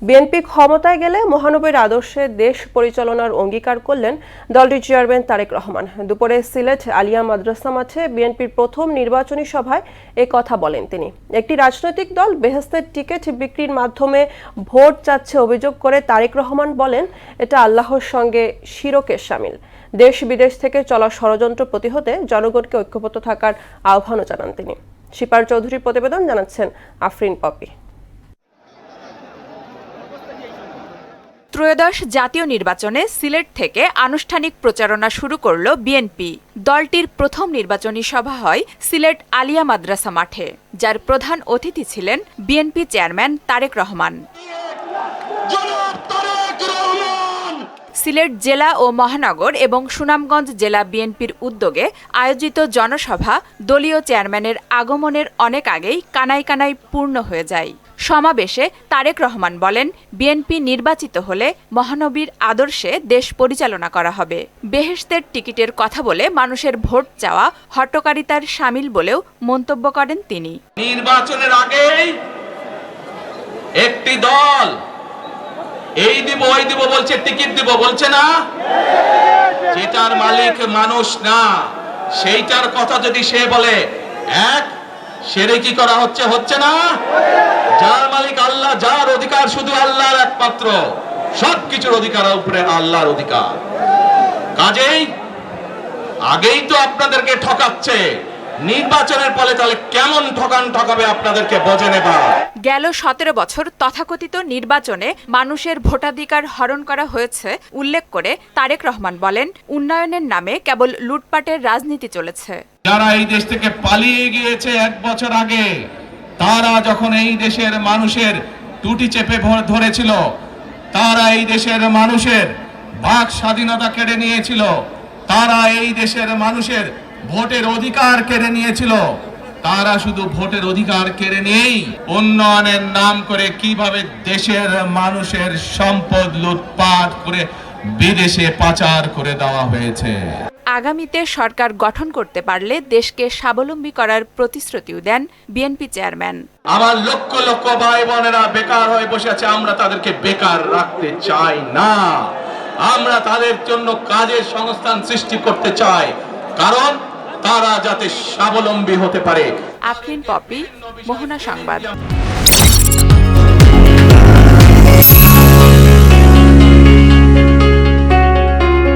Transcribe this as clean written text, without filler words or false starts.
BNP ক্ষমতায় গেলে মহানবীর আদর্শে দেশ পরিচালনার অঙ্গীকার করলেন দলটির চেয়ারম্যান তারেক রহমান। দুপুরে সিলেট আলিয়া মাদ্রাসা মাঠে বিএনপির প্রথম নির্বাচনী সভায় এ কথা বলেন তিনি। একটি রাজনৈতিক দল বেহেশতের টিকিট বিক্রির মাধ্যমে ভোট চাচ্ছে অভিযোগ করে তারেক রহমান বলেন, এটা আল্লাহর সঙ্গে শিরকের শামিল। দেশ বিদেশ থেকে চলা ষড়যন্ত্র প্রতিহতে জনগণকে ঐক্যবদ্ধ থাকার আহ্বানও জানান তিনি। শিপার চৌধুরীর প্রতিবেদন, জানাচ্ছেন আফরিন পপি। ত্রয়োদশ জাতীয় নির্বাচনে সিলেট থেকে আনুষ্ঠানিক প্রচারণা শুরু করল বিএনপি। দলটির প্রথম নির্বাচনী সভা হয় সিলেট আলিয়া মাদ্রাসা মাঠে, যার প্রধান অতিথি ছিলেন বিএনপি চেয়ারম্যান তারেক রহমান। সিলেট জেলা ও মহানগর এবং সুনামগঞ্জ জেলা বিএনপির উদ্যোগে আয়োজিত জনসভা দলীয় চেয়ারম্যানের আগমনের অনেক আগেই কানায় কানায় পূর্ণ হয়ে যায়। সমাবেশে তারেক রহমান বলেন, বিএনপি নির্বাচিত হলে মহানবীর আদর্শে দেশ পরিচালনা করা হবে। বেহেশতের টিকিটের কথা বলে মানুষের ভোট চাওয়া হট্টকারিতার শামিল বলেও মন্তব্য করেন তিনি। নির্বাচনের আগেই একটি দল এই দিব ওই দিব বলছে, টিকিট দিব বলছে না, যেটার মালিক মানুষ না সেইটার কথা যদি সে বলে, এক শিরকি করা হচ্ছে না। যার মালিক আল্লাহ, যার অধিকার শুধু আল্লাহর একমাত্র, সবকিছুর অধিকার উপরে আল্লাহর অধিকার। কাজেই আগেই তো আপনাদেরকে ঠকাচ্ছে, নির্বাচনের ফলে তাহলে কেমন ঠকাবে আপনাদেরকে বোঝে নেবা। গেল 17 বছর তথাকথিত নির্বাচনে মানুষের ভোটাধিকার হরণ করা হয়েছে উল্লেখ করে তারেক রহমান বলেন, উন্নয়নের নামে কেবল লুটপাটের রাজনীতি চলেছে। যারা এই দেশ থেকে পালিয়ে গিয়েছে 1 বছর আগে, তারা যখন এই দেশের মানুষের টুটি চেপে ধরেছিল, তারা এই দেশের মানুষের বাক স্বাধীনতা কেড়ে নিয়েছিল, তারা এই দেশের মানুষের ভোটের অধিকার কেড়ে নিয়েছিল। তারা শুধু ভোটের অধিকার কেড়ে নেই, উন্নয়নের নাম করে কিভাবে দেশের মানুষের সম্পদ লুটপাট করে বিদেশে পাচার করে দেওয়া হয়েছে। আগামীতে সরকার গঠন করতে পারলে দেশকে স্বাবলম্বী করার প্রতিশ্রুতিও দেন বিএনপি চেয়ারম্যান। আমার লক্ষ লক্ষ ভাই বোনেরা বেকার হয়ে বসে আছে, আমরা তাদেরকে বেকার রাখতে চাই না। আমরা তাদের জন্য কাজের সংস্থান সৃষ্টি করতে চাই, কারণ তারা যাতে স্বাবলম্বী হতে পারে। আফরিন পপি, মোহনা সংবাদ।